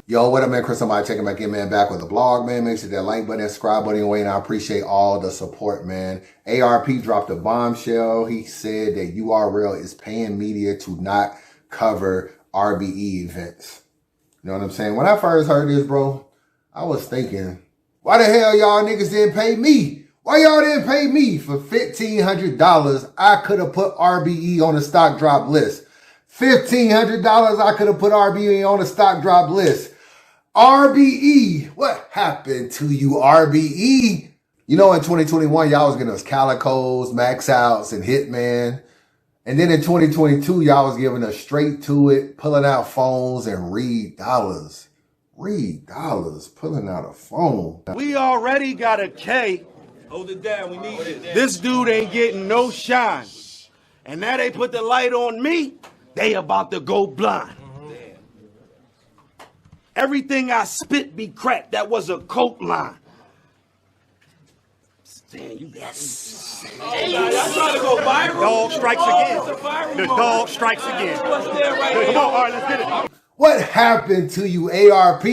Yo, what up, man? Chris, somebody checking back in, man. Back with the blog, man. Make sure that like button and subscribe button away, and I appreciate all the support, man. ARP dropped a bombshell. He said that URL is paying media to not cover RBE events. You know what I'm saying? When I first heard this, bro, I was thinking, why the hell y'all niggas didn't pay me? Why y'all didn't pay me for $1,500? I could have put RBE on the stock drop list. $1,500, I could have put RBE on the stock drop list. RBE, what happened to you, RBE? You know, in 2021, y'all was getting us Calicos, Max Outs, and Hitman. And then in 2022, y'all was giving us straight to it, pulling out phones and read dollars. Read dollars, pulling out a phone. We already got a K. Hold it down, we need it. This dude ain't getting no shine. And now they put the light on me, they about to go blind. Everything I spit be cracked. That was a coat line. Damn, you yes. Y'all trying to go viral? Dog strikes again. The dog strikes again. Come on, all right, let's get it. What happened to you, ARP?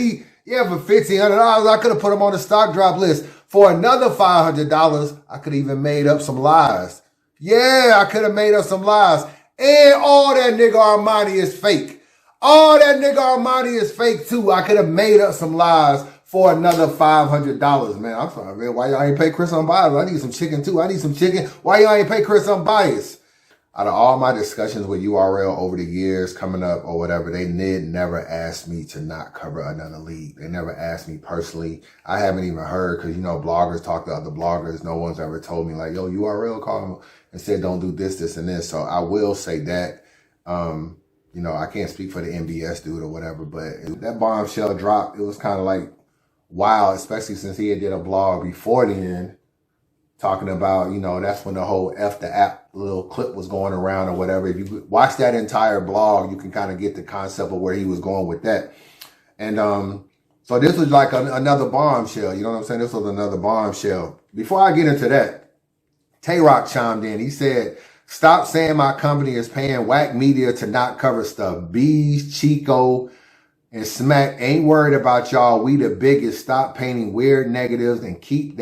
Yeah, for $1,500, I could have put him on the stock drop list. For another $500, I could have even made up some lies. Yeah, I could have made up some lies. And all that nigga Armani is fake. All that nigga Armani is fake too. I could have made up some lies for another $500, man. I'm sorry, man. Why y'all ain't pay Chris Unbiased? I need some chicken too. I need some chicken. Why y'all ain't pay Chris Unbiased? Out of all my discussions with URL over the years coming up or whatever, they never asked me to not cover another league. They never asked me personally. I haven't even heard, because, you know, bloggers talk to other bloggers. No one's ever told me like, yo, URL called them and said, don't do this, this, and this. So I will say that, you know, I can't speak for the MBS dude or whatever, but that bombshell drop, it was kind of like wild, especially since he had did a blog before then talking about, you know, that's when the whole F the app little clip was going around or whatever. If you watch that entire blog, you can kind of get the concept of where he was going with that. And so this was like another bombshell, you know what I'm saying? This was another bombshell. Before I get into that, Tay Roc chimed in. He said, stop saying my company is paying whack media to not cover stuff. Bees, Chico, and Smack ain't worried about y'all. We the biggest. Stop painting weird negatives and keep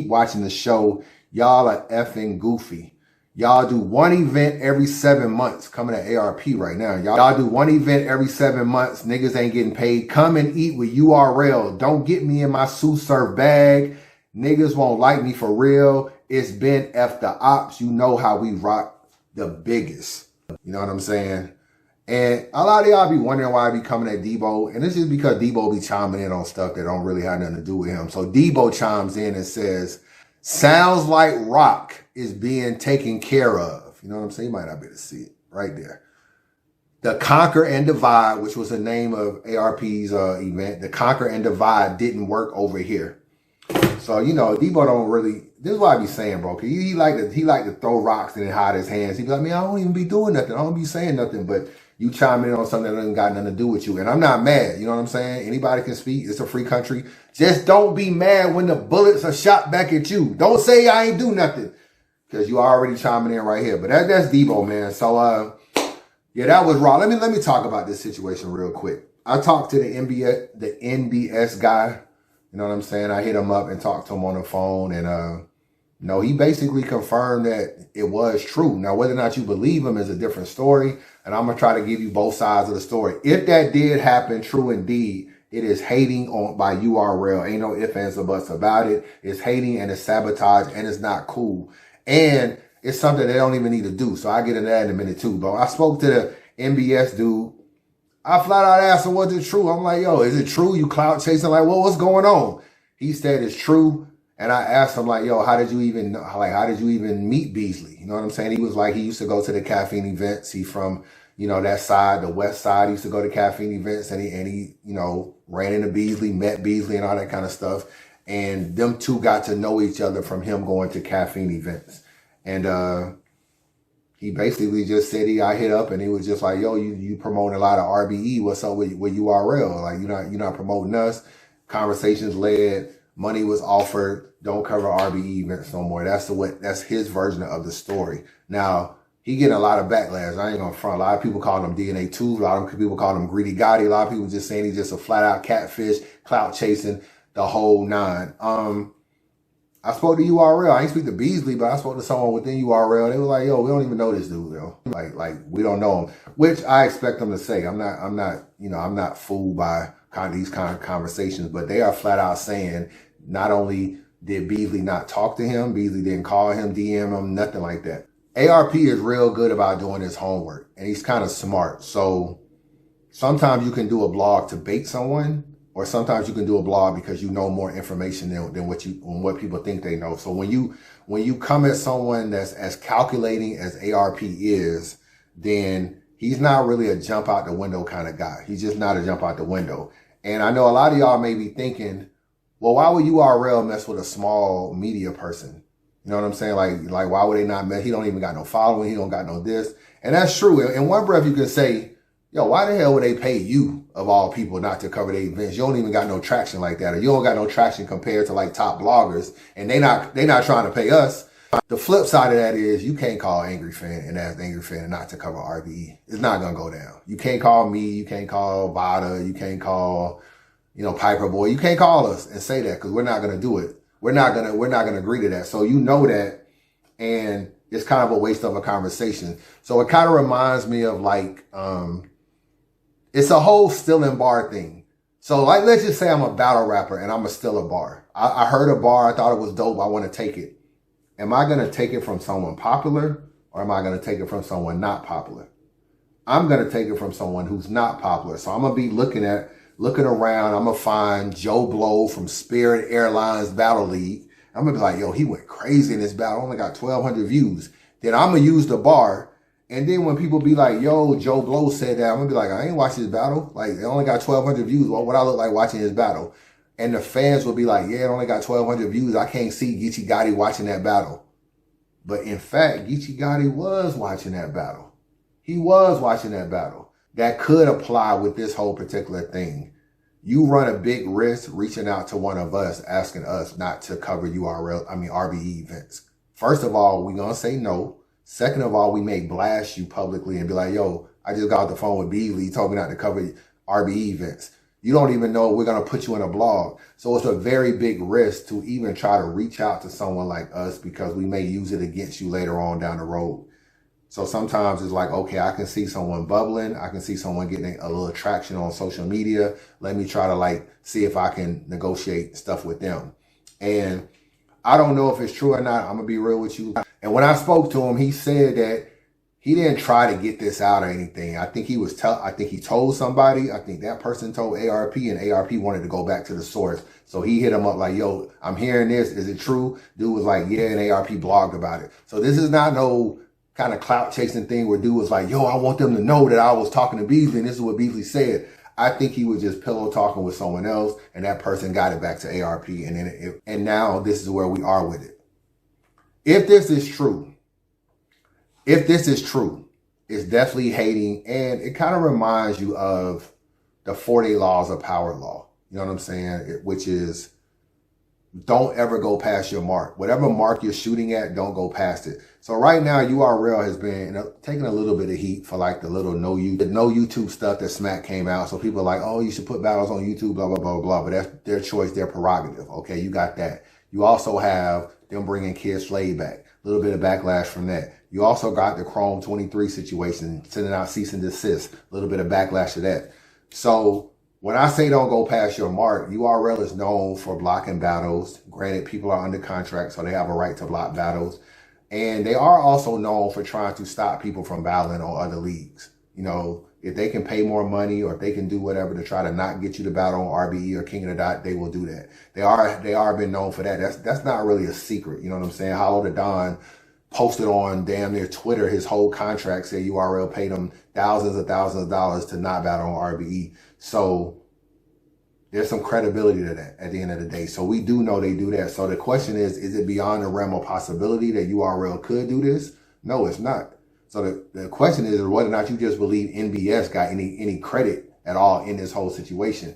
watching the show. Y'all are effing goofy. Y'all do one event every 7 months. Coming at ARP right now. Y'all do one event every 7 months. Niggas ain't getting paid. Come and eat with URL. Don't get me in my Sue Surf bag. Niggas won't like me for real. It's been F the ops. You know how we rock the biggest. You know what I'm saying? And a lot of y'all be wondering why I be coming at Debo. And it's just because Debo be chiming in on stuff that don't really have nothing to do with him. So Debo chimes in and says, sounds like Rock is being taken care of. You know what I'm saying? You might not be able to see it right there. The Conquer and Divide, which was the name of ARP's event. The Conquer and Divide didn't work over here. So, you know, Debo don't really, this is what I be saying, bro. Cause he like to throw rocks and then hide his hands. He be like, man, I don't even be doing nothing. I don't be saying nothing, but you chime in on something that doesn't got nothing to do with you. And I'm not mad. You know what I'm saying? Anybody can speak. It's a free country. Just don't be mad when the bullets are shot back at you. Don't say I ain't do nothing, because you already chiming in right here. But that's Debo, man. So, yeah, that was raw. Let me talk about this situation real quick. I talked to the NBS guy. You know what I'm saying? I hit him up and talked to him on the phone, and no, he basically confirmed that it was true. Now, whether or not you believe him is a different story, and I'm gonna try to give you both sides of the story. If that did happen, true indeed, it is hating on by URL. Ain't no ifs, ands, or buts about it. It's hating and it's sabotage, and it's not cool. And it's something they don't even need to do. So I get into that in a minute too. But I spoke to the NBS dude. I flat out asked him, was it true? I'm like, yo, is it true? You clout chasing? Like, well, what's going on? He said it's true. And I asked him, like, yo, how did you even meet Beasley? You know what I'm saying? He was like, he used to go to the caffeine events. He from, you know, that side, the west side. He used to go to caffeine events, and he, you know, ran into Beasley, met Beasley and all that kind of stuff. And them two got to know each other from him going to caffeine events. And, he basically just said I hit up, and he was just like, yo, you promoting a lot of RBE. What's up with URL? Like, you're not promoting us. Conversations led, money was offered. Don't cover RBE events no more. That's his version of the story. Now, he getting a lot of backlash. I ain't gonna front. A lot of people call him DNA 2. A lot of people call him Greedy Gotti. A lot of people just saying he's just a flat out catfish, clout chasing, the whole nine. I spoke to URL. I ain't speak to Beasley, but I spoke to someone within URL. They were like, yo, we don't even know this dude, yo. Like we don't know him, which I expect them to say. I'm not fooled by these kind of conversations, but they are flat out saying not only did Beasley not talk to him, Beasley didn't call him, DM him, nothing like that. ARP is real good about doing his homework, and he's kind of smart. So sometimes you can do a blog to bait someone, or sometimes you can do a blog because you know more information than what people think they know. So when you come at someone that's as calculating as ARP is, then he's not really a jump out the window kind of guy. He's just not a jump out the window. And I know a lot of y'all may be thinking, well, why would URL mess with a small media person? You know what I'm saying? Like why would they not mess? He don't even got no following. He don't got no this. And that's true. In one breath, you can say, yo, why the hell would they pay you, of all people, not to cover their events? You don't even got no traction like that, or you don't got no traction compared to like top bloggers, and they not trying to pay us. The flip side of that is you can't call Angry Fan and ask Angry Fan not to cover RBE. It's not gonna go down. You can't call me, you can't call Vada, you can't call, Piper Boy. You can't call us and say that, because we're not gonna do it. We're not gonna agree to that. So you know that, and it's kind of a waste of a conversation. So it kind of reminds me of like, it's a whole still in bar thing. So like, let's just say I'm a battle rapper and I'm a still a bar. I heard a bar, I thought it was dope, I want to take it. Am I going to take it from someone popular, or am I going to take it from someone not popular? I'm going to take it from someone who's not popular. So I'm going to be looking around. I'm going to find Joe Blow from Spirit Airlines Battle League. I'm going to be like, yo, he went crazy in this battle. Only got 1,200 views. Then I'm going to use the bar. And then when people be like, yo, Joe Blow said that, I'm going to be like, I ain't watching his battle. Like, it only got 1,200 views. What would I look like watching his battle? And the fans will be like, yeah, it only got 1,200 views. I can't see Geechee Gotti watching that battle. But in fact, Geechee Gotti was watching that battle. He was watching that battle. That could apply with this whole particular thing. You run a big risk reaching out to one of us, asking us not to cover RBE events. First of all, we're going to say no. Second of all, we may blast you publicly and be like, yo, I just got off the phone with Beasley. He told me not to cover RBE events. You don't even know we're going to put you in a blog. So it's a very big risk to even try to reach out to someone like us, because we may use it against you later on down the road. So sometimes it's like, okay, I can see someone bubbling. I can see someone getting a little traction on social media. Let me try to see if I can negotiate stuff with them. And I don't know if it's true or not. I'm going to be real with you. And when I spoke to him, he said that he didn't try to get this out or anything. I think he told somebody. I think that person told ARP, and ARP wanted to go back to the source. So he hit him up like, yo, I'm hearing this. Is it true? Dude was like, yeah, and ARP blogged about it. So this is not no kind of clout chasing thing where dude was like, yo, I want them to know that I was talking to Beasley and this is what Beasley said. I think he was just pillow talking with someone else, and that person got it back to ARP, and now this is where we are with it. If this is true, it's definitely hating, and it kind of reminds you of the 40 laws of power law. You know what I'm saying? Which is, don't ever go past your mark. Whatever mark you're shooting at, don't go past it. So right now, URL has been taking a little bit of heat for like the little no YouTube stuff that Smack came out. So people are like, oh, you should put battles on YouTube, blah, blah, blah, blah. But that's their choice, their prerogative. Okay, you got that. You also have them bringing Kid Slade back. A little bit of backlash from that. You also got the Chrome 23 situation, sending out cease and desist. A little bit of backlash to that. So when I say don't go past your mark, URL is known for blocking battles. Granted, people are under contract, so they have a right to block battles. And they are also known for trying to stop people from battling on other leagues. You know, if they can pay more money, or if they can do whatever to try to not get you to battle on RBE or King of the Dot, they will do that. They are been known for that. That's not really a secret. You know what I'm saying? Hollow the Don posted on damn near Twitter his whole contract, said URL paid him thousands of dollars to not battle on RBE. So there's some credibility to that at the end of the day. So we do know they do that. So the question is it beyond the realm of possibility that URL could do this? No, it's not. So the question is whether or not you just believe NBS got any credit at all in this whole situation.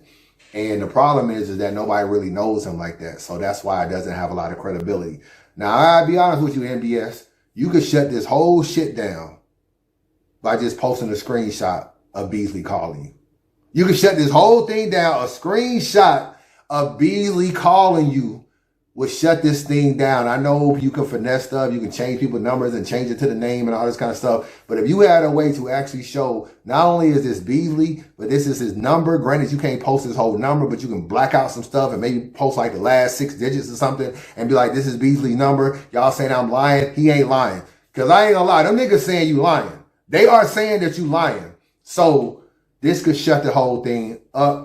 And the problem is that nobody really knows him like that. So that's why it doesn't have a lot of credibility. Now, I'll be honest with you, NBS, you could shut this whole shit down by just posting a screenshot of Beasley calling you. You can shut this whole thing down. A screenshot of Beasley calling you will shut this thing down. I know you can finesse stuff. You can change people's numbers and change it to the name and all this kind of stuff. But if you had a way to actually show not only is this Beasley, but this is his number. Granted, you can't post his whole number, but you can black out some stuff and maybe post like the last 6 digits or something and be like, this is Beasley's number. Y'all saying I'm lying. He ain't lying. Because I ain't gonna lie. Them niggas saying you lying. They are saying that you lying. So this could shut the whole thing up.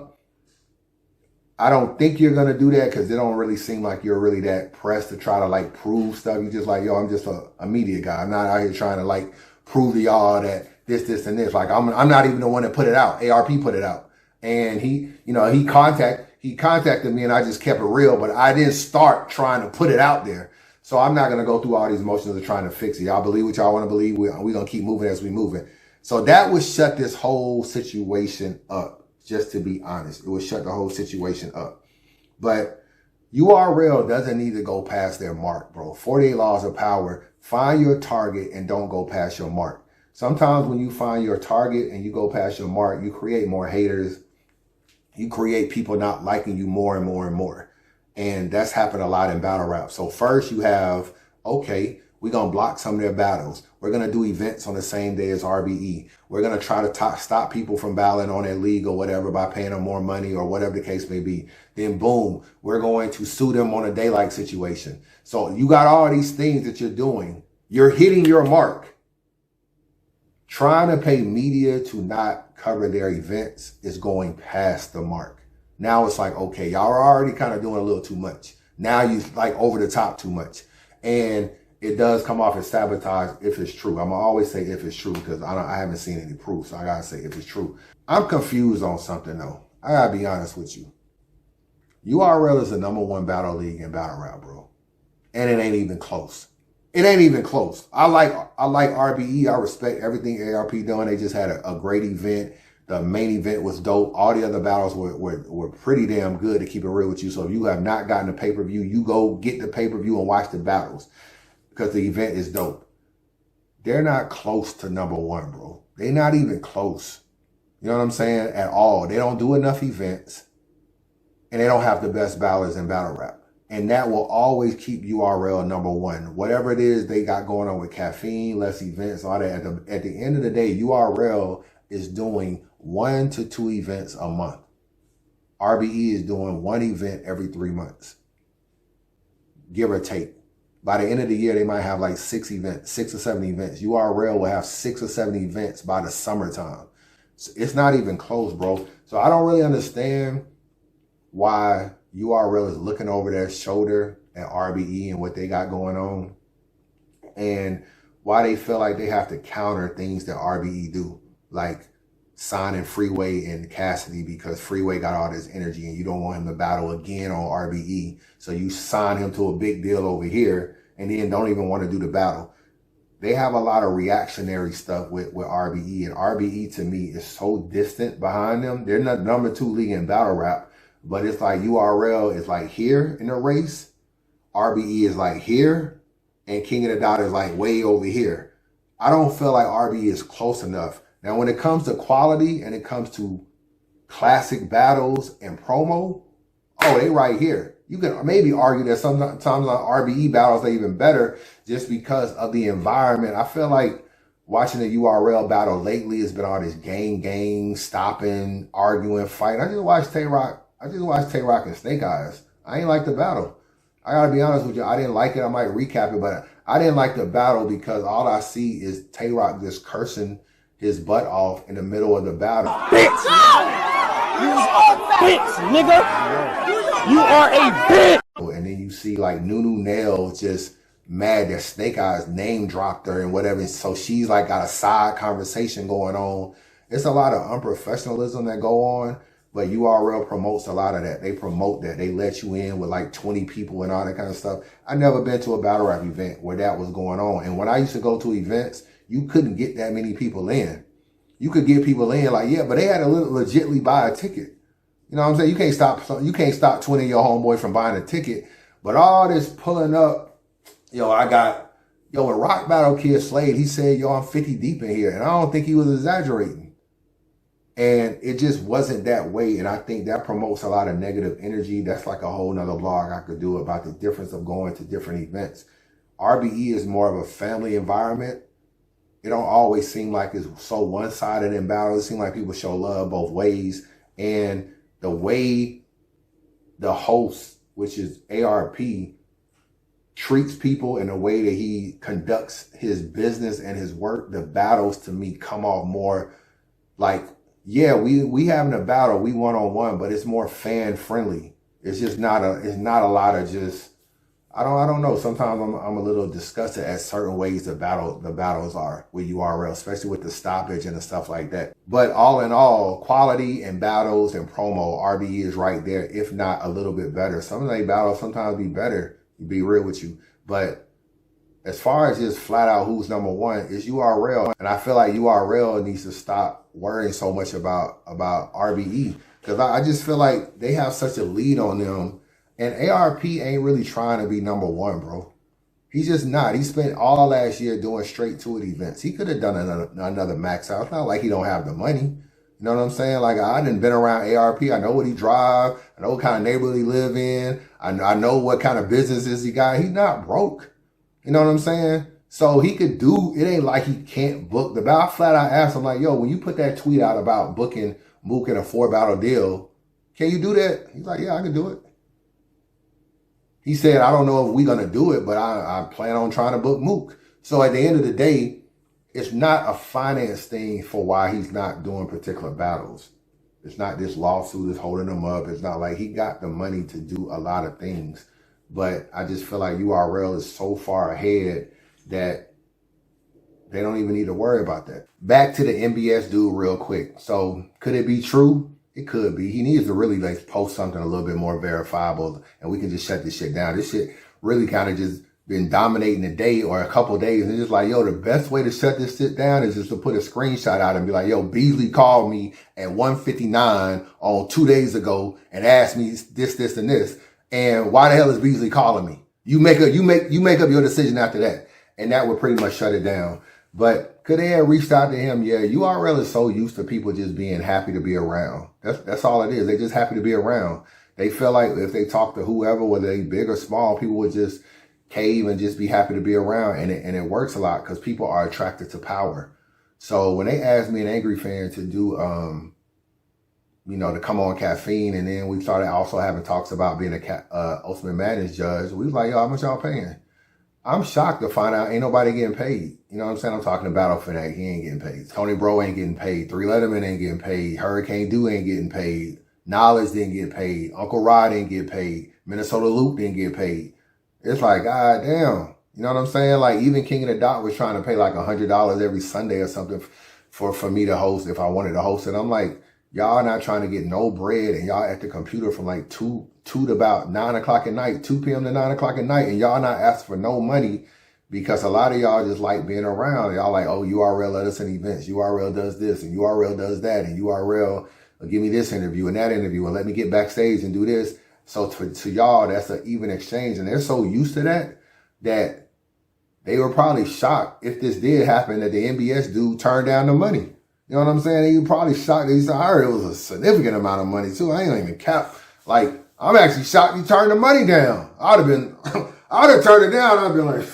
I don't think you're going to do that because it don't really seem like you're really that pressed to try to like prove stuff. You just like, yo, I'm just a media guy. I'm not out here trying to like prove to y'all that this, and this. Like I'm not even the one that put it out. ARP put it out. And he contacted me and I just kept it real, but I didn't start trying to put it out there. So I'm not going to go through all these motions of trying to fix it. Y'all believe what y'all want to believe. We're going to keep moving as we moving. So that would shut this whole situation up. Just to be honest, it would shut the whole situation up. But URL doesn't need to go past their mark, bro. 48 laws of power. Find your target and don't go past your mark. Sometimes when you find your target and you go past your mark, you create more haters. You create people not liking you more and more and more. And that's happened a lot in battle rap. So first you have, okay, we're going to block some of their battles. We're going to do events on the same day as RBE. We're going to try to stop people from battling on their league or whatever by paying them more money or whatever the case may be. Then boom, we're going to sue them on a daylight situation. So you got all these things that you're doing. You're hitting your mark. Trying to pay media to not cover their events is going past the mark. Now it's like, okay, y'all are already kind of doing a little too much. Now you like over the top too much. And it does come off as sabotage if it's true. I'm going to always say if it's true because I haven't seen any proof. So I got to say if it's true. I'm confused on something though. I got to be honest with you. URL is the #1 battle league in battle rap, bro. And it ain't even close. It ain't even close. I like RBE. I respect everything ARP doing. They just had a great event. The main event was dope. All the other battles were pretty damn good, to keep it real with you. So if you have not gotten the pay-per-view, you go get the pay-per-view and watch the battles. Because the event is dope. They're not close to #1, bro. They're not even close. You know what I'm saying? At all. They don't do enough events. And they don't have the best battlers in battle rap. And that will always keep URL #1. Whatever it is they got going on with caffeine, less events, all that. At the end of the day, URL is doing 1 to 2 events a month. RBE is doing 1 event every 3 months. Give or take. By the end of the year, they might have like 6 or 7 events. URL will have 6 or 7 events by the summertime. So it's not even close, bro. So I don't really understand why URL is looking over their shoulder at RBE and what they got going on. And why they feel like they have to counter things that RBE do. Like signing Freeway and Cassidy because Freeway got all this energy and you don't want him to battle again on RBE. So you sign him to a big deal over here and then don't even want to do the battle. They have a lot of reactionary stuff with RBE, and RBE to me is so distant behind them. They're not #2 league in battle rap, but it's like URL is like here in the race. RBE is like here and King of the Dot is like way over here. I don't feel like RBE is close enough. Now, when it comes to quality and it comes to classic battles and promo, oh, they right here. You can maybe argue that sometimes on RBE battles, they even better just because of the environment. I feel like watching the URL battle lately has been all this gang, stopping, arguing, fighting. I just watched Tay Roc and Snake Eyes. I ain't like the battle. I got to be honest with you. I didn't like it. I might recap it, but I didn't like the battle because all I see is Tay Roc just cursing his butt off in the middle of the battle. Bitch! You a bitch, nigga! You are a bitch! And then you see like Nunu Nail just mad that Snake Eyes name dropped her and whatever. So she's like got a side conversation going on. It's a lot of unprofessionalism that go on, but URL promotes a lot of that. They promote that. They let you in with like 20 people and all that kind of stuff. I never been to a battle rap event where that was going on. And when I used to go to events, you couldn't get that many people in. You could get people in like, yeah, but they had to legitly buy a ticket. You know what I'm saying? You can't stop 20 of your homeboys from buying a ticket. But all this pulling up, yo, I got Yo, when Rock battled Kid Slade, he said, yo, I'm 50 deep in here. And I don't think he was exaggerating. And it just wasn't that way. And I think that promotes a lot of negative energy. That's like a whole nother blog I could do about the difference of going to different events. RBE is more of a family environment. It don't always seem like it's so one-sided in battles. It seems like people show love both ways. And the way the host, which is ARP, treats people in a way that he conducts his business and his work, the battles to me come off more like, yeah, we having a battle, we one-on-one, but it's more fan friendly. It's just not a lot of just, I don't know. Sometimes I'm a little disgusted at certain ways the battles are with URL, especially with the stoppage and the stuff like that. But all in all, quality and battles and promo, RBE is right there, if not a little bit better. Some of the battles sometimes be better, to be real with you. But as far as just flat out who's number one, is URL. And I feel like URL needs to stop worrying so much about RBE. Because I just feel like they have such a lead on them. And ARP ain't really trying to be number one, bro. He's just not. He spent all last year doing straight to it events. He could have done another max out. It's not like he don't have the money. You know what I'm saying? Like, I done been around ARP. I know what he drive. I know what kind of neighborhood he live in. I know what kind of businesses he got. He's not broke. You know what I'm saying? So he could do, it ain't like he can't book the battle. I flat out asked him, like, yo, when you put that tweet out about booking Mook in a 4-battle deal, can you do that? He's like, yeah, I can do it. He said, I don't know if we're going to do it, but I plan on trying to book Mook. So at the end of the day, it's not a finance thing for why he's not doing particular battles. It's not this lawsuit is holding him up. It's not like he got the money to do a lot of things. But I just feel like URL is so far ahead that they don't even need to worry about that. Back to the MBS dude real quick. So could it be true? It could be. He needs to really like post something a little bit more verifiable and we can just shut this shit down. This shit really kind of just been dominating a day or a couple of days. And it's just like, yo, the best way to shut this shit down is just to put a screenshot out and be like, yo, Beasley called me at 1:59 on 2 days ago and asked me this, and this. And why the hell is Beasley calling me? You make up your decision after that. And that would pretty much shut it down. But could they have reached out to him? Yeah, URL is so used to people just being happy to be around. That's all it is. They just happy to be around. They feel like if they talk to whoever, whether they big or small, people would just cave and just be happy to be around. And it works a lot because people are attracted to power. So when they asked me, an angry fan, to do, to come on Caffeine, and then we started also having talks about being a Ultimate Madness judge, we was like, yo, how much y'all paying? I'm shocked to find out ain't nobody getting paid. You know what I'm saying? I'm talking to Battle for that. He ain't getting paid. Tony Bro ain't getting paid. 3 Letterman ain't getting paid. Hurricane Dew ain't getting paid. Knowledge didn't get paid. Uncle Rod didn't get paid. Minnesota Luke didn't get paid. It's like, god damn. You know what I'm saying? Like, even King of the Dot was trying to pay like $100 every Sunday or something for me to host if I wanted to host it. I'm like, y'all not trying to get no bread, and y'all at the computer from like 2 to about 9 o'clock at night, 2 p.m. to 9 o'clock at night, and y'all not asking for no money because a lot of y'all just like being around. Y'all like, oh, URL let us in events. URL does this, and URL does that, and URL will give me this interview and that interview, and let me get backstage and do this. So to y'all, that's an even exchange, and they're so used to that they were probably shocked if this did happen that the MBS dude turned down the money. You know what I'm saying? He was probably shocked. He said, I heard it was a significant amount of money too. I ain't even cap. Like, I'm actually shocked you turned the money down. I'd have turned it down. I'd been like,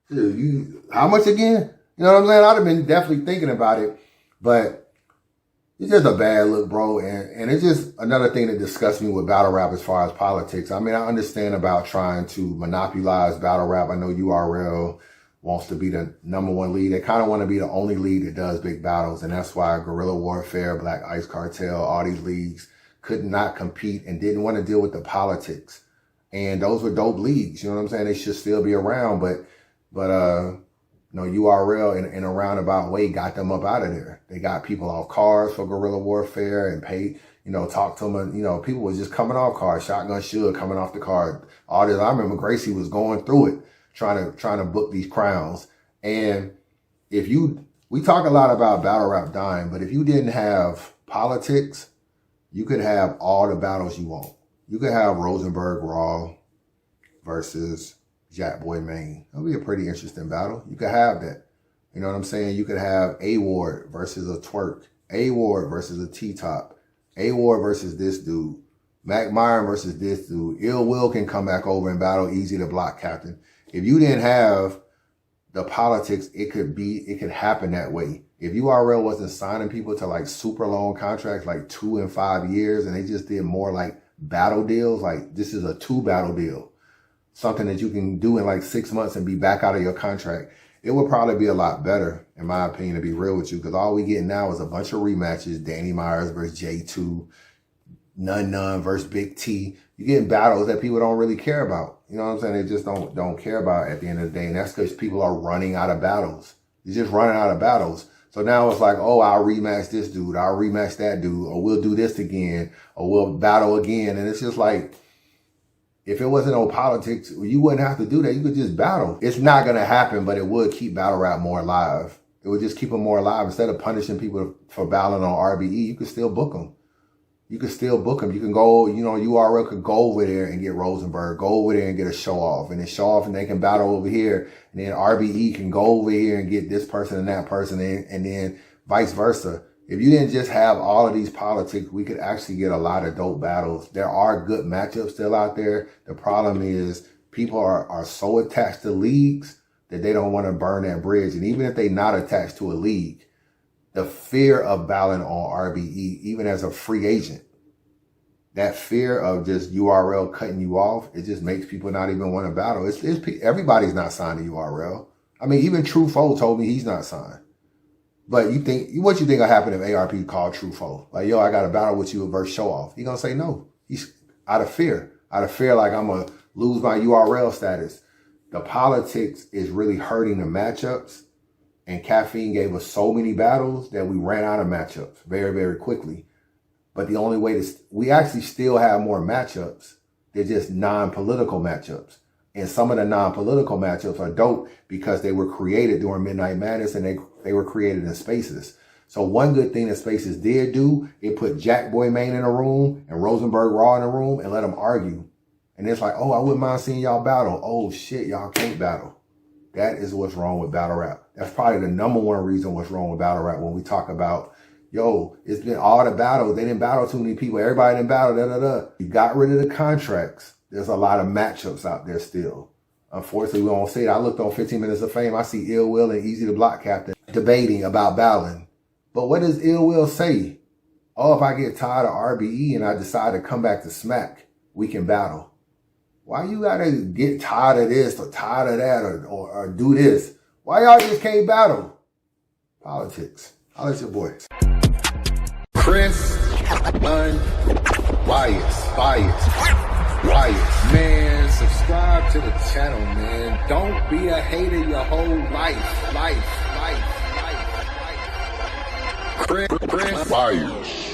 dude, how much again? You know what I'm saying? I'd have been definitely thinking about it, but it's just a bad look, bro. And it's just another thing that disgusts me with battle rap as far as politics. I mean, I understand about trying to monopolize battle rap. I know URL wants to be the #1 lead. They kind of want to be the only league that does big battles. And that's why Guerrilla Warfare, Black Ice Cartel, all these leagues could not compete and didn't want to deal with the politics. And those were dope leagues. You know what I'm saying? They should still be around, but URL in a roundabout way got them up out of there. They got people off cars for Guerrilla Warfare and paid, talk to them. And, people was just coming off cars. Shotgun Suge coming off the card. All this. I remember Gracie was going through it, trying to book these crowns. And we talk a lot about battle rap dying, but if you didn't have politics, you could have all the battles you want. You could have Rosenberg Raw versus Jack Boy Maine. That'll be a pretty interesting battle. You could have that. You know what I'm saying? You could have A Ward versus a Twerk. A Ward versus a T-Top. A Ward versus this dude. Mac Myron versus this dude. Ill Will can come back over and battle Easy to Block Captain. If you didn't have the politics, it could happen that way. If URL wasn't signing people to like super long contracts, like 2 and 5 years, and they just did more like battle deals, like this is a 2 battle deal, something that you can do in like 6 months and be back out of your contract, it would probably be a lot better, in my opinion, to be real with you, because all we get now is a bunch of rematches, Danny Myers versus J2, None versus Big T. You're getting battles that people don't really care about. You know what I'm saying? They just don't care about at the end of the day. And that's because people are running out of battles. You're just running out of battles. So now it's like, oh, I'll rematch this dude. I'll rematch that dude. Or we'll do this again. Or we'll battle again. And it's just like, if it wasn't no politics, you wouldn't have to do that. You could just battle. It's not going to happen, but it would keep battle rap more alive. It would just keep them more alive. Instead of punishing people for battling on RBE, you could still book them. You can still book them. You can go, you know, URL could go over there and get Rosenberg, go over there and get a show off, and then show off and they can battle over here. And then RBE can go over here and get this person and that person, and then vice versa. If you didn't just have all of these politics, we could actually get a lot of dope battles. There are good matchups still out there. The problem is people are so attached to leagues that they don't want to burn that bridge. And even if they're not attached to a league, the fear of battling on RBE, even as a free agent, that fear of just URL cutting you off, it just makes people not even want to battle. Everybody's not signed to URL. I mean, even True Foe told me he's not signed. But what you think will happen if ARP called True Foe? Like, yo, I got to battle with you versus Show Off. He gonna say no. He's out of fear. Out of fear, like I'm gonna lose my URL status. The politics is really hurting the matchups. And Caffeine gave us so many battles that we ran out of matchups very, very quickly. But the only way we actually still have more matchups. They're just non-political matchups. And some of the non-political matchups are dope because they were created during Midnight Madness and they were created in Spaces. So one good thing that Spaces did do, it put Jack Boy Maine in a room and Rosenberg Raw in a room and let them argue. And it's like, oh, I wouldn't mind seeing y'all battle. Oh shit, y'all can't battle. That is what's wrong with battle rap. That's probably the #1 reason what's wrong with battle rap when we talk about, yo, it's been all the battles. They didn't battle too many people. Everybody didn't battle, da-da-da. You got rid of the contracts. There's a lot of matchups out there still. Unfortunately, we don't see it. I looked on 15 Minutes of Fame. I see Ill Will and Easy to Block Captain debating about battling. But what does Ill Will say? Oh, if I get tired of RBE and I decide to come back to Smack, we can battle. Why you gotta get tired of this or tired of that or do this? Why y'all just can't battle? Politics. I'll let your boy. Chris, bias. Man, subscribe to the channel, man. Don't be a hater your whole life. Chris, bias.